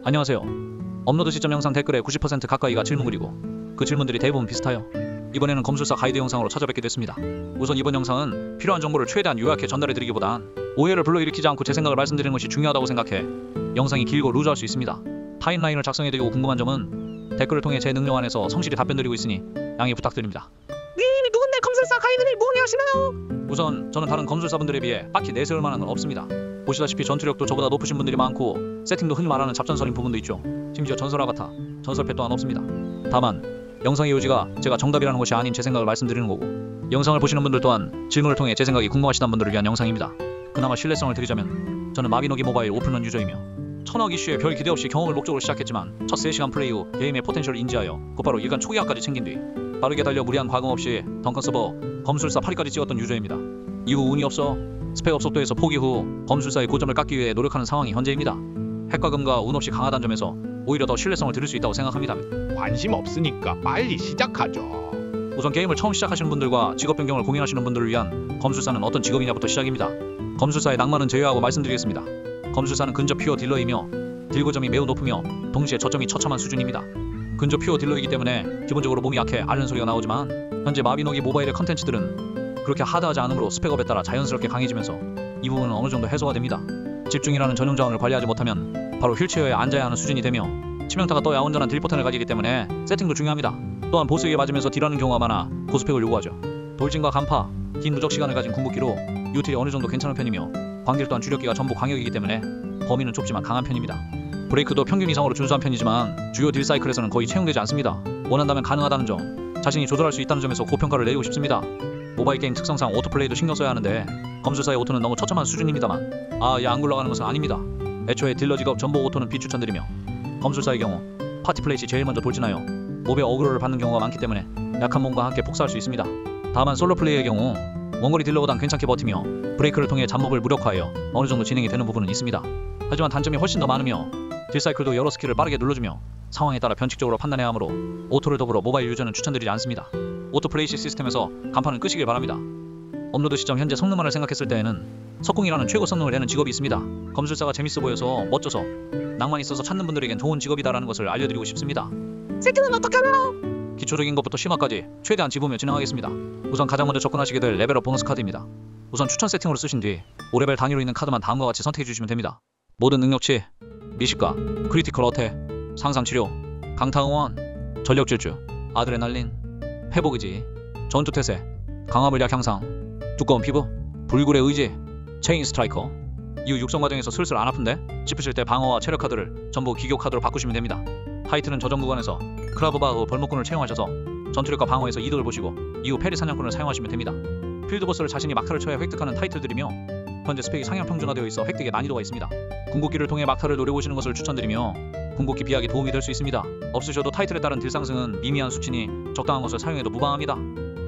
안녕하세요. 업로드 시점 영상 댓글의 90% 가까이가 질문글이고 그 질문들이 대부분 비슷하여 이번에는 검술사 가이드 영상으로 찾아뵙게 됐습니다. 우선 이번 영상은 필요한 정보를 최대한 요약해 전달해드리기보단 오해를 불러일으키지 않고 제 생각을 말씀드리는 것이 중요하다고 생각해 영상이 길고 루즈할 수 있습니다. 타임라인을 작성해드리고 궁금한 점은 댓글을 통해 제 능력 안에서 성실히 답변드리고 있으니 양해 부탁드립니다. 님이 누군데 검술사 가이드를 뭐냐 하시나요? 우선 저는 다른 검술사분들에 비해 딱히 내세울 만한 건 없습니다. 보시다시피 전투력도 저보다 높으신 분들이 많고 세팅도 흔히 말하는 잡전설인 부분도 있죠. 심지어 전설화 같아 전설패 또한 없습니다. 다만 영상의 요지가 제가 정답이라는 것이 아닌 제 생각을 말씀드리는 거고 영상을 보시는 분들 또한 질문을 통해 제 생각이 궁금하시다는 분들을 위한 영상입니다. 그나마 신뢰성을 드리자면 저는 마비노기 모바일 오픈런 유저이며 1000억 이슈에 별 기대 없이 경험을 목적으로 시작했지만 첫 3시간 플레이 후 게임의 포텐셜을 인지하여 곧바로 일간 초기화까지 챙긴 뒤 빠르게 달려 무리한 과금 없이 덩컨 서버 검술사 8위까지 찍었던 유저입니다. 이후 운이 없어 스펙업 속도에서 포기 후 검술사의 고점을 깎기 위해 노력하는 상황이 현재입니다. 핵과금과 운 없이 강하다는 점에서 오히려 더 신뢰성을 드릴 수 있다고 생각합니다. 관심 없으니까 빨리 시작하죠. 우선 게임을 처음 시작하시는 분들과 직업 변경을 고민하시는 분들을 위한 검술사는 어떤 직업이냐부터 시작입니다. 검술사의 낭만은 제외하고 말씀드리겠습니다. 검술사는 근접 퓨어 딜러이며 딜고점이 매우 높으며 동시에 저점이 처참한 수준입니다. 근접 퓨어 딜러이기 때문에 기본적으로 몸이 약해 앓는 소리가 나오지만 현재 마비노기 모바일의 컨텐츠들은 그렇게 하드하지 않으므로 스펙업에 따라 자연스럽게 강해지면서 이 부분은 어느 정도 해소가 됩니다. 집중이라는 전용 자원을 관리하지 못하면 바로 휠체어에 앉아야 하는 수준이 되며 치명타가 떠야 온전한 딜 포텐을 가지기 때문에 세팅도 중요합니다. 또한 보스에게 맞으면서 딜하는 경우가 많아 고스펙을 요구하죠. 돌진과 간파, 긴 누적 시간을 가진 궁극기로 유틸이 어느 정도 괜찮은 편이며 광딜 또한 주력기가 전부 광역이기 때문에 범위는 좁지만 강한 편입니다. 브레이크도 평균 이상으로 준수한 편이지만 주요 딜 사이클에서는 거의 채용되지 않습니다. 원한다면 가능하다는 점, 자신이 조절할 수 있다는 점에서 고평가를 내리고 싶습니다. 모바일 게임 특성상 오토플레이도 신경 써야 하는데 검술사의 오토는 너무 처참한 수준입니다만 안 굴러가는 것은 아닙니다. 애초에 딜러 직업 전보 오토는 비추천드리며 검술사의 경우 파티 플레이시 제일 먼저 돌진하여 몹의 어그로를 받는 경우가 많기 때문에 약한 몸과 함께 폭사할 수 있습니다. 다만 솔로 플레이의 경우 원거리 딜러보단 괜찮게 버티며 브레이크를 통해 잡몹을 무력화하여 어느 정도 진행이 되는 부분은 있습니다. 하지만 단점이 훨씬 더 많으며 딜사이클도 여러 스킬을 빠르게 눌러주며 상황에 따라 변칙적으로 판단해야 하므로 오토를 더불어 모바일 유저는 추천드리지 않습니다. 오토 플레이시 시스템에서 간판은 끄시길 바랍니다. 업로드 시점 현재 성능만을 생각했을 때에는 석궁이라는 최고 성능을 내는 직업이 있습니다. 검술사가 재밌어 보여서 멋져서 낭만 있어서 찾는 분들에겐 좋은 직업이다라는 것을 알려드리고 싶습니다. 세팅은 어떻게 하나요? 기초적인 것부터 심화까지 최대한 집으며 진행하겠습니다. 우선 가장 먼저 접근하시게 될 레벨업 보너스 카드입니다. 우선 추천 세팅으로 쓰신 뒤 5레벨 단위로 있는 카드만 다음과 같이 선택해 주시면 됩니다. 모든 능력치, 미식가, 크리티컬 어택, 상상치료, 강타응원, 전력질주, 아드레날린, 회복의지, 전투태세, 강화물약 향상, 두꺼운 피부, 불굴의 의지, 체인 스트라이커. 이후 육성 과정에서 슬슬 안 아픈데? 싶으실 때 방어와 체력 카드를 전부 기교 카드로 바꾸시면 됩니다. 타이틀은 저점 구간에서 크라브바흐 벌목군을 채용하셔서 전투력과 방어에서 이득을 보시고 이후 페리 사냥꾼을 사용하시면 됩니다. 필드보스를 자신이 막타를 쳐야 획득하는 타이틀들이며 현재 스펙이 상향 평준화되어 있어 획득에 난이도가 있습니다. 궁극기를 통해 막타를 노려보시는 것을 추천드리며 궁극기 비약이 도움이 될 수 있습니다. 없으셔도 타이틀에 따른 딜 상승은 미미한 수치니 적당한 것을 사용해도 무방합니다.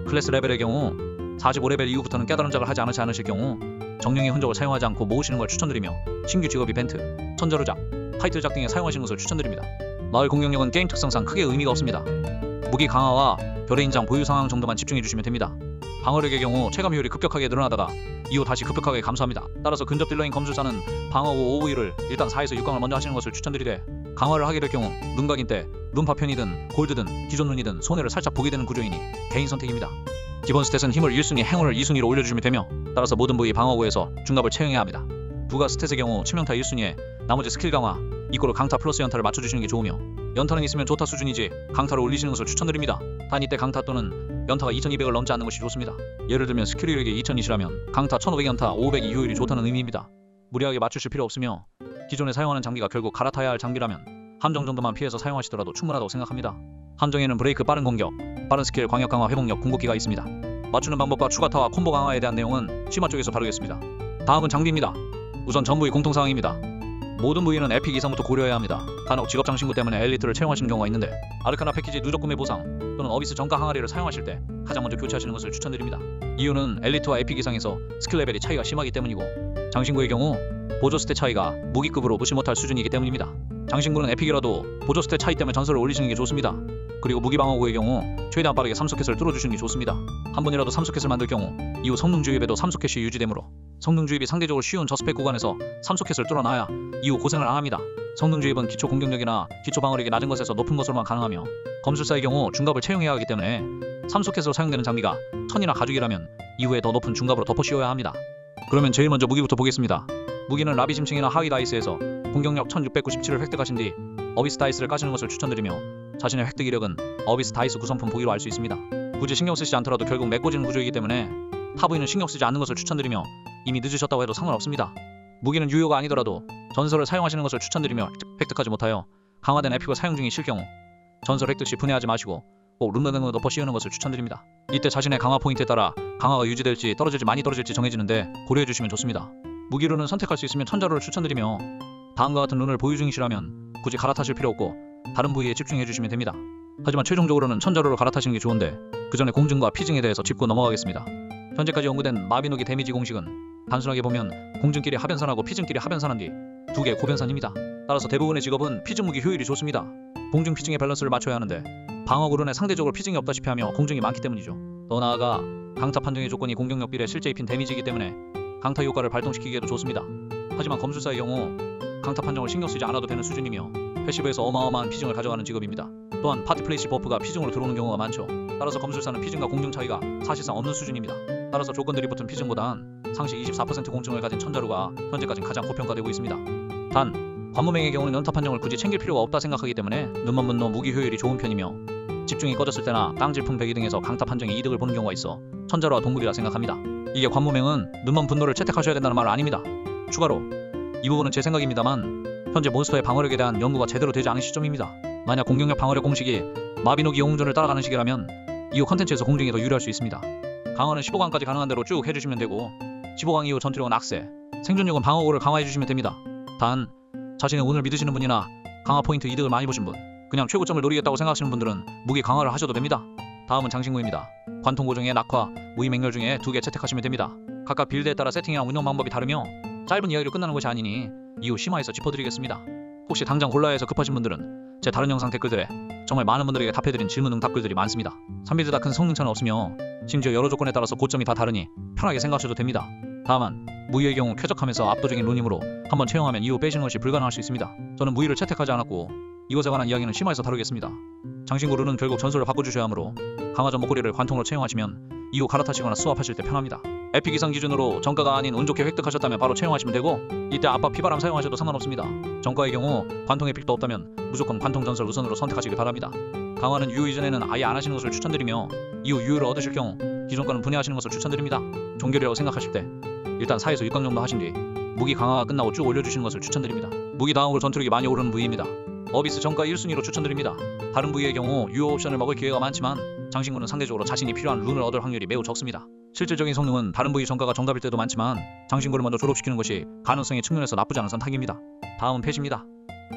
클래스 레벨의 경우 45레벨 이후부터는 깨달은 작을 하지 않으실 경우 정령의 흔적을 사용하지 않고 모으시는 걸 추천드리며 신규 직업 이벤트, 천저르작, 타이틀작 등에 사용하시는 것을 추천드립니다. 마을 공격력은 게임 특성상 크게 의미가 없습니다. 무기 강화와 별의 인장 보유 상황 정도만 집중해주시면 됩니다. 방어력의 경우 체감 효율이 급격하게 늘어나다가 이후 다시 급격하게 감소합니다. 따라서 근접 딜러인 검술사는 방어구 5V를 일단 4에서 6강을 먼저 하시는 것을 추천드리되 강화를 하게 될 경우 눈각인 때 눈파편이든 골드든 기존 눈이든 손해를 살짝 보게 되는 구조이니 개인 선택입니다. 기본 스탯은 힘을 1순위, 행운을 2순위로 올려주시면 되며 따라서 모든 부위 방어구에서 중갑을 채용해야 합니다. 부가 스탯의 경우 치명타 1순위에 나머지 스킬 강화, 이꼬르 강타 플러스 연타를 맞춰주시는 게 좋으며 연타는 있으면 좋다 수준이지 강타를 올리시는 것을 추천드립니다. 단 이때 강타 또는 연타가 2200을 넘지 않는 것이 좋습니다. 예를 들면 스킬 효율이 2000이시라면 강타 1500 연타 500이 효율이 좋다는 의미입니다. 무리하게 맞추실 필요 없으며 기존에 사용하는 장비가 결국 갈아타야 할 장비라면 함정 정도만 피해서 사용하시더라도 충분하다고 생각합니다. 함정에는 브레이크, 빠른 공격, 빠른 스킬, 광역 강화, 회복력, 궁극기가 있습니다. 맞추는 방법과 추가타와 콤보 강화에 대한 내용은 심화 쪽에서 다루겠습니다. 다음은 장비입니다. 우선 전 부위 공통사항입니다. 모든 부위는 에픽 이상부터 고려해야 합니다. 간혹 직업 장신구 때문에 엘리트를 채용하시는 경우가 있는데 아르카나 패키지 누적 구매 보상 또는 어비스 정가 항아리를 사용하실 때 가장 먼저 교체하시는 것을 추천드립니다. 이유는 엘리트와 에픽 이상에서 스킬 레벨이 차이가 심하기 때문이고 장신구의 경우 보조 스탯 차이가 무기급으로 무시 못할 수준이기 때문입니다. 장신구는 에픽이라도 보조 스탯 차이 때문에 전설을 올리시는 게 좋습니다. 그리고 무기 방어구의 경우 최대한 빠르게 3소켓을 뚫어주시는 게 좋습니다. 한 번이라도 3소켓을 만들 경우 이후 성능 주입에도 3소켓이 유지되므로 성능 주입이 상대적으로 쉬운 저스펙 구간에서 3소켓을 뚫어놔야 이후 고생을 안합니다. 성능 주입은 기초 공격력이나 기초 방어력이 낮은 것에서 높은 것으로만 가능하며 검술사의 경우 중갑을 채용해야 하기 때문에 3소켓으로 사용되는 장비가 천이나 가죽이라면 이후에 더 높은 중갑으로 덮어 씌워야 합니다. 그러면 제일 먼저 무기부터 보겠습니다. 무기는 라비 심층이나 하위 다이스에서 공격력 1697을 획득하신 뒤 어비스 다이스를 까시는 것을 추천드리며 자신의 획득 이력은 어비스 다이스 구성품 보기로 알 수 있습니다. 굳이 신경 쓰지 않더라도 결국 메꿔지는 구조이기 때문에 타부인은 신경 쓰지 않는 것을 추천드리며 이미 늦으셨다고 해도 상관없습니다. 무기는 유효가 아니더라도 전설을 사용하시는 것을 추천드리며 획득하지 못하여 강화된 에픽을 사용 중이실 경우 전설 획득 시 분해하지 마시고 꼭 룬 등으로 덮어 씌우는 것을 추천드립니다. 이때 자신의 강화 포인트에 따라 강화가 유지될지 떨어질지 많이 떨어질지 정해지는데 고려해주시면 좋습니다. 무기로는 선택할 수 있으면 천자루를 추천드리며 다음과 같은 룬을 보유 중이시라면 굳이 갈아타실 필요 없고 다른 부위에 집중해주시면 됩니다. 하지만 최종적으로는 천자루를 갈아타시는 게 좋은데 그 전에 공증과 피증에 대해서 짚고 넘어가겠습니다. 현재까지 연구된 마비노기 데미지 공식은 단순하게 보면 공증끼리 하변산하고 피증끼리 하변산한 뒤 두 개 고변산입니다. 따라서 대부분의 직업은 피증 무기 효율이 좋습니다. 공증 피증의 밸런스를 맞춰야 하는데 방어구론에 상대적으로 피증이 없다시피 하며 공증이 많기 때문이죠. 더 나아가 강타 판정의 조건이 공격력 비례 실제 입힌 데미지이기 때문에 강타 효과를 발동시키기에도 좋습니다. 하지만 검술사의 경우 강타 판정을 신경 쓰지 않아도 되는 수준이며 패시브에서 어마어마한 피증을 가져가는 직업입니다. 또한 파티 플레이시 버프가 피증으로 들어오는 경우가 많죠. 따라서 검술사는 피증과 공증 차이가 사실상 없는 수준입니다. 따라서 조건들이 붙은 피증보단 상시 24% 공증을 가진 천자루가 현재까지 가장 고평가되고 있습니다. 단 관무맹의 경우는 연타 판정을 굳이 챙길 필요가 없다 생각하기 때문에 눈먼 분노 무기 효율이 좋은 편이며 집중이 꺼졌을 때나 땅질풍 배기 등에서 강타 판정에 이득을 보는 경우가 있어 천자루와 동물이라 생각합니다. 이게 관무맹은 눈먼 분노를 채택하셔야 된다는 말은 아닙니다. 추가로 이 부분은 제 생각입니다만 현재 몬스터의 방어력에 대한 연구가 제대로 되지 않은 시점입니다. 만약 공격력 방어력 공식이 마비노기 영웅전을 따라가는 시기라면 이후 컨텐츠에서 공증이 더 유리할 수 있습니다. 강화는 15강까지 가능한 대로 쭉 해주시면 되고 15강 이후 전투력은 악세, 생존력은 방어구를 강화해주시면 됩니다. 단 자신의 운을 믿으시는 분이나 강화 포인트 이득을 많이 보신 분, 그냥 최고점을 노리겠다고 생각하시는 분들은 무기 강화를 하셔도 됩니다. 다음은 장신구입니다. 관통 고정의 낙화, 무의 맹렬 중에 2개 채택하시면 됩니다. 각각 빌드에 따라 세팅이랑 운영 방법이 다르며 짧은 이야기로 끝나는 것이 아니니 이후 심화해서 짚어드리겠습니다. 혹시 당장 골라야 해서 급하신 분들은 제 다른 영상 댓글들에 정말 많은 분들에게 답해드린 질문 응답글들이 많습니다. 3빌드 다 큰 성능차는 없으며 심지어 여러 조건에 따라서 고점이 다 다르니 편하게 생각하셔도 됩니다. 다만 무의의 경우 쾌적하면서 압도적인 룬임으로 한번 채용하면 이후 빼시는 것이 불가능할 수 있습니다. 저는 무의를 채택하지 않았고 이것에 관한 이야기는 심화해서 다루겠습니다. 장신구 룬은 결국 전설을 바꿔주셔야 하므로 강화전 목걸이를 관통으로 채용하시면 이후 갈아타시거나 수압하실 때 편합니다. 에픽 이상 기준으로 정가가 아닌 운 좋게 획득하셨다면 바로 채용하시면 되고 이때 압박 피바람 사용하셔도 상관없습니다. 정가의 경우 관통 에픽도 없다면 무조건 관통 전설 우선으로 선택하시길 바랍니다. 강화는 유효 이전에는 아예 안 하시는 것을 추천드리며 이후 유효를 얻으실 경우 기존과는 분해하시는 것을 추천드립니다. 종결이라고 생각하실 때 일단 4에서 6강 정도 하신 뒤 무기 강화가 끝나고 쭉 올려주시는 것을 추천드립니다. 무기 다음으로 전투력이 많이 오르는 부위입니다. 어비스 정가 1순위로 추천드립니다. 다른 부위의 경우 유효 옵션을 먹을 기회가 많지만 장신구는 상대적으로 자신이 필요한 룬을 얻을 확률이 매우 적습니다. 실질적인 성능은 다른 부위 정가가 정답일 때도 많지만 장신구를 먼저 졸업시키는 것이 가능성의 측면에서 나쁘지 않은 선택입니다. 다음은 펫입니다.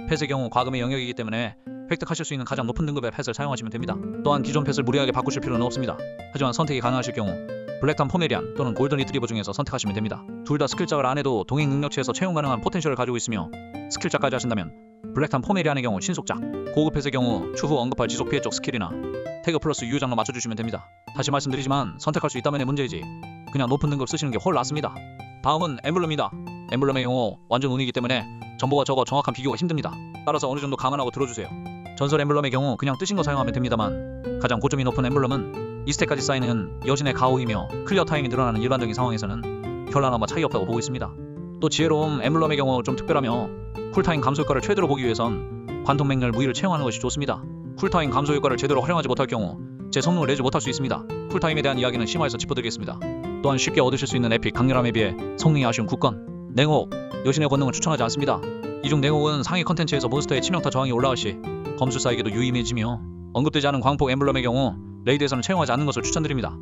펫의 경우 과금의 영역이기 때문에 획득하실 수 있는 가장 높은 등급의 펫을 사용하시면 됩니다. 또한 기존 펫을 무리하게 바꾸실 필요는 없습니다. 하지만 선택이 가능하실 경우 블랙탄 포메리안 또는 골든 리트리버 중에서 선택하시면 됩니다. 둘 다 스킬작을 안 해도 동행 능력치에서 채용 가능한 포텐셜을 가지고 있으며 스킬작까지 하신다면 블랙탄 포메리안의 경우 신속작, 고급 펫의 경우 추후 언급할 지속 피해 쪽 스킬이나 태그 플러스 유효장로 맞춰주시면 됩니다. 다시 말씀드리지만 선택할 수 있다면의 문제이지 그냥 높은 등급 쓰시는 게 훨 낫습니다. 다음은 엠블럼입니다. 엠블럼의 경우 완전 운이기 때문에 정보가 적어 정확한 비교가 힘듭니다. 따라서 어느 정도 감안하고 들어주세요. 전설 엠블럼의 경우 그냥 뜨신 거 사용하면 됩니다만 가장 고점이 높은 엠블럼은 2스택까지 쌓이는 여신의 가오이며 클리어 타임이 늘어나는 일반적인 상황에서는 현란함과 차이 없다고 보고 있습니다. 또 지혜로움 엠블럼의 경우 좀 특별하며 쿨타임 감소 효과를 최대로 보기 위해선 관통 맹렬 무기를 채용하는 것이 좋습니다. 쿨타임 감소 효과를 제대로 활용하지 못할 경우 제 성능을 내지 못할 수 있습니다. 쿨타임에 대한 이야기는 심화해서 짚어드리겠습니다. 또한 쉽게 얻으실 수 있는 에픽 강렬함에 비해 성능이 아쉬운 굳건, 냉혹, 여신의 권능은 추천하지 않습니다. 이중 냉혹은 상위 컨텐츠에서 몬스터의 치명타 저항이 올라갈 시 검술사에게도 유의미해지며 언급되지 않은 광폭 엠블럼의 경우 레이드에서는 채용하지 않는 것을 추천드립니다.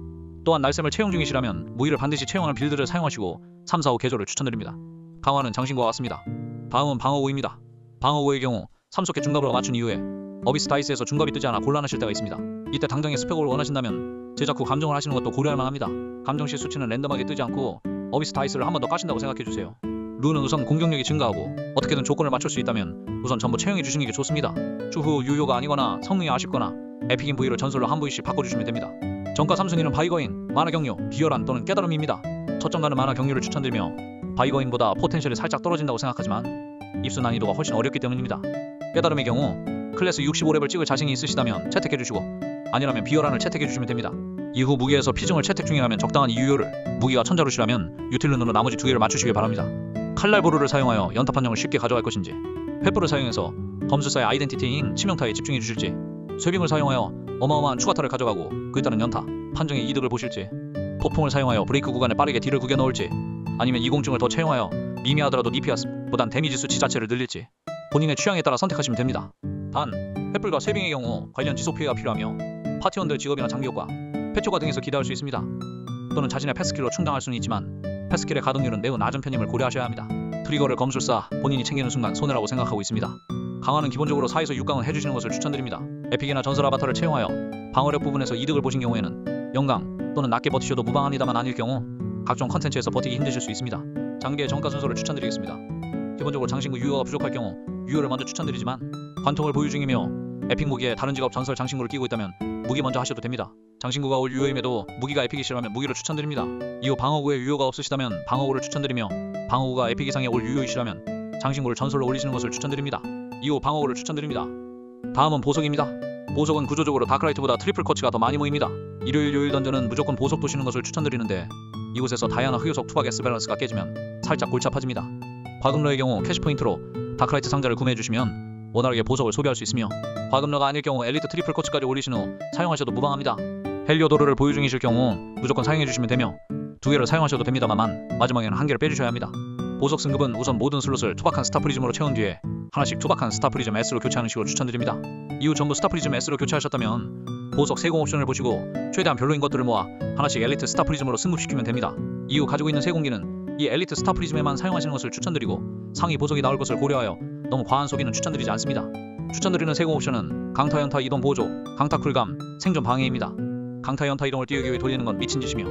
또한 날샘을 채용 중이시라면 무기를 반드시 채용하는 빌드를 사용하시고 3, 4, 5 개조를 추천드립니다. 강화는 장신구와 같습니다. 다음은 방어구입니다. 방어구의 경우 3소켓 중갑으로 맞춘 이후에 어비스 다이스에서 중갑이 뜨지 않아 곤란하실 때가 있습니다. 이때 당장의 스펙을 원하신다면 제작 후 감정을 하시는 것도 고려할 만합니다. 감정 시 수치는 랜덤하게 뜨지 않고 어비스 다이스를 한 번 더 까신다고 생각해주세요. 룬은 우선 공격력이 증가하고 어떻게든 조건을 맞출 수 있다면 우선 전부 채용해 주시는 게 좋습니다. 추후 유효가 아니거나 성능이 아쉽거나 에픽인 부위를 전설로 한 부위씩 바꿔주시면 됩니다. 정가 3순위는 바이거인, 만화경류, 비열한 또는 깨달음입니다. 첫정가는 만화 경류를 추천드리며 바이거인보다 포텐셜이 살짝 떨어진다고 생각하지만 입수 난이도가 훨씬 어렵기 때문입니다. 깨달음의 경우 클래스 65렙을 찍을 자신이 있으시다면 채택해주시고 아니라면 비열한을 채택해주시면 됩니다. 이후 무기에서 피증을 채택 중이라면 적당한 이유요를, 무기가 천자루시라면 유틸룬으로 나머지 두 개를 맞추시길 바랍니다. 칼날보루를 사용하여 연타 판정을 쉽게 가져갈 것인지, 횃불을 사용해서 검술사의 아이덴티티인 치명타에 집중해 주실지, 쇠빙을 사용하여 어마어마한 추가타를 가져가고 그에 따른 연타, 판정의 이득을 보실지, 폭풍을 사용하여 브레이크 구간에 빠르게 딜을 구겨 넣을지, 아니면 이공증을 더 채용하여 미미하더라도 DPS보단 데미지 수치 자체를 늘릴지 본인의 취향에 따라 선택하시면 됩니다. 단, 횃불과 쇠빙의 경우 관련 지속 피해가 필요하며 파티원들 직업이나 장기효과, 패초가 등에서 기대할 수 있습니다. 또는 자신의 패스킬로 충당할 수는 있지만 패스킬의 가동률은 매우 낮은 편임을 고려하셔야 합니다. 트리거를 검술사 본인이 챙기는 순간 손해라고 생각하고 있습니다. 강화는 기본적으로 4에서 6강은 해주시는 것을 추천드립니다. 에픽이나 전설 아바타를 채용하여 방어력 부분에서 이득을 보신 경우에는 영강 또는 낮게 버티셔도 무방합니다만 아닐 경우 각종 컨텐츠에서 버티기 힘드실 수 있습니다. 장비의 정가 순서를 추천드리겠습니다. 기본적으로 장신구 유효가 부족할 경우 유효를 먼저 추천드리지만 관통을 보유 중이며 에픽 무기에 다른 직업 전설 장신구를 끼고 있다면 무기 먼저 하셔도 됩니다. 장신구가 올 유효임에도 무기가 에픽이 싫으면 무기를 추천드립니다. 이후 방어구에 유효가 없으시다면 방어구를 추천드리며 방어구가 에픽 이상의 올 유효이시라면 장신구를 전설로 올리시는 것을 추천드립니다. 이후 방어구를 추천드립니다. 다음은 보석입니다. 보석은 구조적으로 다크라이트보다 트리플 커치가 더 많이 모입니다. 일요일 요일 던전은 무조건 보석 도시는 것을 추천드리는데 이곳에서 다이아나 흑요석 투박 S 밸런스가 깨지면 살짝 골치 아파집니다. 과금러의 경우 캐시포인트로 다크라이트 상자를 구매해주시면 원활하게 보석을 소비할 수 있으며 과금러가 아닐 경우 엘리트 트리플 커치까지 올리신 후 사용하셔도 무방합니다. 헬리오도르를 보유 중이실 경우 무조건 사용해주시면 되며 두 개를 사용하셔도 됩니다만 마지막에는 한 개를 빼주셔야 합니다. 보석 승급은 우선 모든 슬롯을 투박한 스타프리즘으로 채운 뒤에 하나씩 투박한 스타프리즘 S로 교체하는 식으로 추천드립니다. 이후 전부 스타프리즘 S로 교체하셨다면 보석 세공 옵션을 보시고 최대한 별로인 것들을 모아 하나씩 엘리트 스타프리즘으로 승급시키면 됩니다. 이후 가지고 있는 세공기는 이 엘리트 스타프리즘에만 사용하시는 것을 추천드리고 상위 보석이 나올 것을 고려하여 너무 과한 소비는 추천드리지 않습니다. 추천드리는 세공 옵션은 강타 연타 이동 보조, 강타 쿨감, 생존 방해입니다. 강타 연타 이동을 띄우기 위해 돌리는 건 미친 짓이며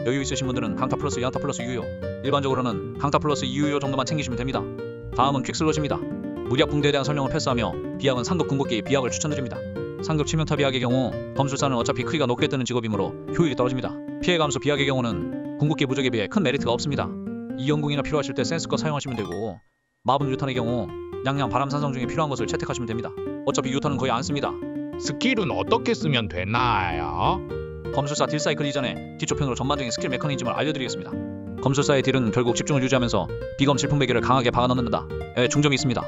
여유 있으신 분들은 강타 플러스 연타 플러스 유효, 일반적으로는 강타 플러스 이유효 정도만 챙기시면 됩니다. 다음은 퀵슬롯입니다. 무리학 붕대에 대한 설명을 패스하며 비약은 상급 궁극기 비약을 추천드립니다. 상급 치명타 비약의 경우 검술사는 어차피 크기가 높게 뜨는 직업이므로 효율이 떨어집니다. 피해 감소 비약의 경우는 궁극기 부족에 비해 큰 메리트가 없습니다. 이연궁이나 필요하실 때 센스껏 사용하시면 되고 마법 유탄의 경우 양양 바람 산성 중에 필요한 것을 채택하시면 됩니다. 어차피 유탄은 거의 안 씁니다. 스킬은 어떻게 쓰면 되나요? 검술사 딜 사이클 이전에 기초편으로 전반적인 스킬 메커니즘을 알려드리겠습니다. 검술사의 딜은 결국 집중을 유지하면서 비검 질풍배기를 강하게 박아넣는다에 중점이 있습니다.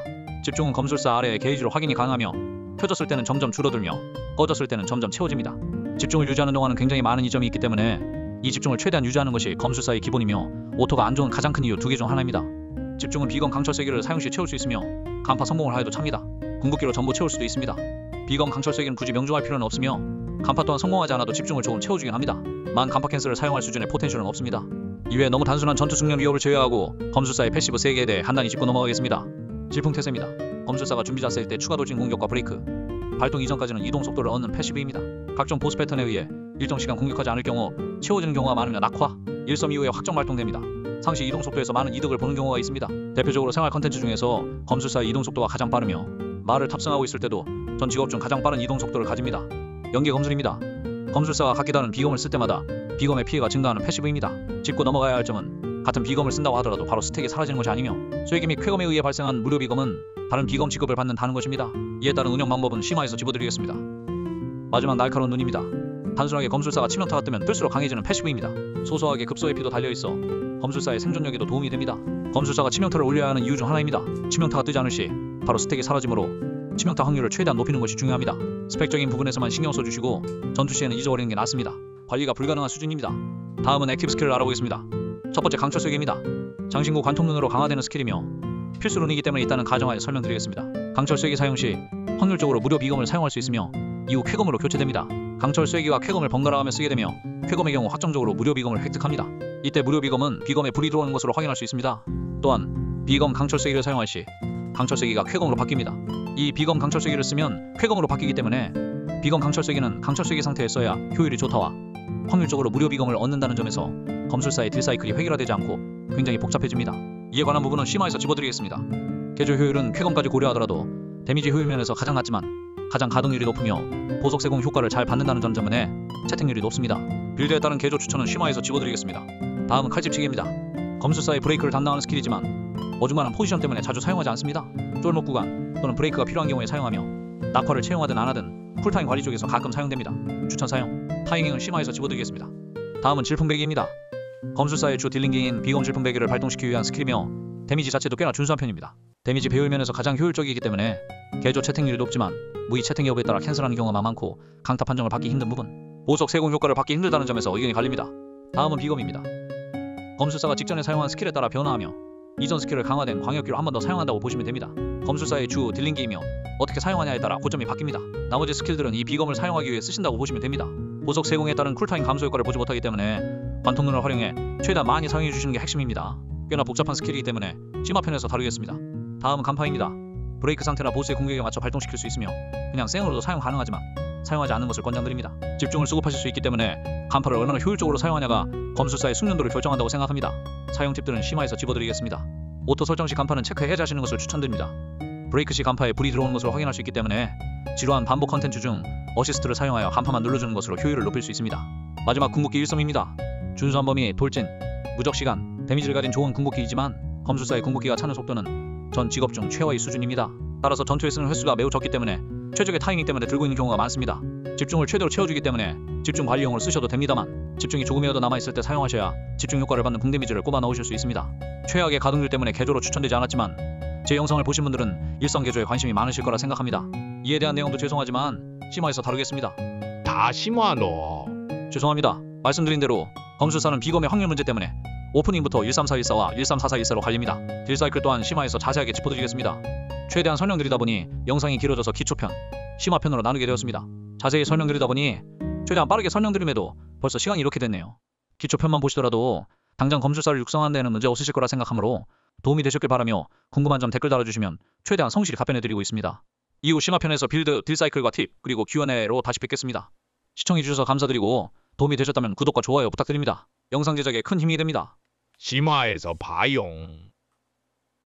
집중은 검술사 아래의 게이지로 확인이 가능하며 켜졌을 때는 점점 줄어들며 꺼졌을 때는 점점 채워집니다. 집중을 유지하는 동안은 굉장히 많은 이점이 있기 때문에 이 집중을 최대한 유지하는 것이 검술사의 기본이며 오토가 안 좋은 가장 큰 이유 두 개 중 하나입니다. 집중은 비검 강철 쐐기를 사용시 채울 수 있으며 간파 성공을 하여도 찹니다. 궁극기로 전부 채울 수도 있습니다. 비검 강철 쐐기는 굳이 명중할 필요는 없으며 간파 또한 성공하지 않아도 집중을 조금 채워주긴 합니다. 만 간파 캔슬을 사용할 수준의 포텐셜은 없습니다. 이외에 너무 단순한 전투 숙련 위협을 제외하고 검술사의 패시브 3개에 대해 간단히 짚고 넘어가겠습니다. 질풍태세입니다. 검술사가 준비 자세일 때 추가 돌진 공격과 브레이크, 발동 이전까지는 이동 속도를 얻는 패시브입니다. 각종 보스 패턴에 의해 일정 시간 공격하지 않을 경우 채워지는 경우가 많으며 낙화, 일섬 이후에 확정 발동됩니다. 상시 이동 속도에서 많은 이득을 보는 경우가 있습니다. 대표적으로 생활 컨텐츠 중에서 검술사의 이동 속도가 가장 빠르며 말을 탑승하고 있을 때도 전 직업 중 가장 빠른 이동 속도를 가집니다. 연계 검술입니다. 검술사가 각기 다른 비검을 쓸 때마다 비검의 피해가 증가하는 패시브입니다. 짚고 넘어가야 할 점은 같은 비검을 쓴다고 하더라도 바로 스택이 사라지는 것이 아니며 쐐기 및 쾌검에 의해 발생한 무료 비검은 다른 비검 지급을 받는다는 것입니다. 이에 따른 운영 방법은 심화해서 집어드리겠습니다. 마지막 날카로운 눈입니다. 단순하게 검술사가 치명타가 뜨면 뜰수록 강해지는 패시브입니다. 소소하게 급소 에피도 달려있어 검술사의 생존력에도 도움이 됩니다. 검술사가 치명타를 올려야 하는 이유 중 하나입니다. 치명타가 뜨지 않을 시 바로 스택이 사라지므로 치명타 확률을 최대한 높이는 것이 중요합니다. 스펙적인 부분에서만 신경 써주시고 전투 시에는 잊어버리는 게 낫습니다. 관리가 불가능한 수준입니다. 다음은 액티브 스킬을 알아보겠습니다. 첫 번째 강철 쐐기입니다. 장신구 관통눈으로 강화되는 스킬이며 필수 룬이기 때문에 있다는 가정하에 설명드리겠습니다. 강철 쐐기 사용 시 확률적으로 무료 비검을 사용할 수 있으며 이후 쾌검으로 교체됩니다. 강철 쐐기와 쾌검을 번갈아가며 쓰게 되며 쾌검의 경우 확정적으로 무료 비검을 획득합니다. 이때 무료 비검은 비검에 불이 들어오는 것으로 확인할 수 있습니다. 또한 비검 강철 쐐기를 사용할 시 강철 쐐기가 쾌검으로 바뀝니다. 이 비검 강철 쐐기를 쓰면 쾌검으로 바뀌기 때문에 비검 강철 쐐기는 강철 쐐기 상태에 써야 효율이 좋다와 확률적으로 무료 비검을 얻는다는 점에서 검술사의 딜사이클이 획일화되지 않고 굉장히 복잡해집니다. 이에 관한 부분은 심화해서 집어드리겠습니다. 개조 효율은 쾌검까지 고려하더라도 데미지 효율 면에서 가장 낮지만 가장 가동률이 높으며 보석 세공 효과를 잘 받는다는 점 때문에 채택률이 높습니다. 빌드에 따른 개조 추천은 심화해서 집어드리겠습니다. 다음은 칼집치기입니다. 검술사의 브레이크를 담당하는 스킬이지만 어중간한 포지션 때문에 자주 사용하지 않습니다. 쫄목 구간 또는 브레이크가 필요한 경우에 사용하며 낙화를 채용하든 안 하든 쿨타임 관리 쪽에서 가끔 사용됩니다. 추천 사용. 타이밍은 심화해서 집어드리겠습니다. 다음은 질풍배기입니다. 검술사의 주 딜링기인 비검 질풍배기를 발동시키기 위한 스킬이며 데미지 자체도 꽤나 준수한 편입니다. 데미지 배율 면에서 가장 효율적이기 때문에 개조 채택률이 높지만 무의 채택 여부에 따라 캔슬하는 경우가 많고 강타 판정을 받기 힘든 부분, 보석 세공 효과를 받기 힘들다는 점에서 의견이 갈립니다. 다음은 비검입니다. 검술사가 직전에 사용한 스킬에 따라 변화하며 이전 스킬을 강화된 광역기로 한 번 더 사용한다고 보시면 됩니다. 검술사의 주 딜링기이며 어떻게 사용하냐에 따라 고점이 바뀝니다. 나머지 스킬들은 이 비검을 사용하기 위해 쓰신다고 보시면 됩니다. 보석 세공에 따른 쿨타임 감소 효과를 보지 못하기 때문에 관통눈을 활용해 최대한 많이 사용해 주시는 게 핵심입니다. 꽤나 복잡한 스킬이기 때문에 심화편에서 다루겠습니다. 다음은 간파입니다. 브레이크 상태나 보스의 공격에 맞춰 발동시킬 수 있으며 그냥 생으로도 사용 가능하지만 사용하지 않는 것을 권장드립니다. 집중을 수급하실 수 있기 때문에 간파를 얼마나 효율적으로 사용하냐가 검술사의 숙련도를 결정한다고 생각합니다. 사용 팁들은 심화해서 집어드리겠습니다. 오토 설정 시 간파는 체크해 해제하시는 것을 추천드립니다. 브레이크 시 간파에 불이 들어오는 것을 확인할 수 있기 때문에 지루한 반복 컨텐츠 중 어시스트를 사용하여 간파만 눌러주는 것으로 효율을 높일 수 있습니다. 마지막 궁극기 일섬입니다. 준수한 범위, 돌진, 무적시간, 데미지를 가진 좋은 궁극기이지만 검술사의 궁극기가 차는 속도는 전 직업 중 최하의 수준입니다. 따라서 전투에 쓰는 횟수가 매우 적기 때문에 최적의 타이밍 때문에 들고 있는 경우가 많습니다. 집중을 최대로 채워주기 때문에 집중 관리용으로 쓰셔도 됩니다만 집중이 조금이라도 남아있을 때 사용하셔야 집중 효과를 받는 궁 데미지를 꼽아 넣으실 수 있습니다. 최악의 가동률 때문에 개조로 추천되지 않았지만 제 영상을 보신 분들은 일성 개조에 관심이 많으실 거라 생각합니다. 이에 대한 내용도 죄송하지만 심화해서 다루겠습니다. 다 심화노. 죄송합니다. 말씀드린 대로 검술사는 비검의 확률 문제 때문에 오프닝부터 13414와 1344414로 갈립니다. 딜사이클 또한 심화해서 자세하게 짚어드리겠습니다. 최대한 설명드리다 보니 영상이 길어져서 기초편, 심화편으로 나누게 되었습니다. 자세히 설명드리다 보니 최대한 빠르게 설명드림에도 벌써 시간이 이렇게 됐네요. 기초편만 보시더라도 당장 검술사를 육성하는 데는 문제 없으실 거라 생각하므로 도움이 되셨길 바라며 궁금한 점 댓글 달아주시면 최대한 성실히 답변해드리고 있습니다. 이후 심화편에서 빌드, 딜사이클과 팁, 그리고 Q&A로 다시 뵙겠습니다. 시청해주셔서 감사드리고 도움이 되셨다면 구독과 좋아요 부탁드립니다. 영상 제작에 큰 힘이 됩니다. 심화해서 봐용.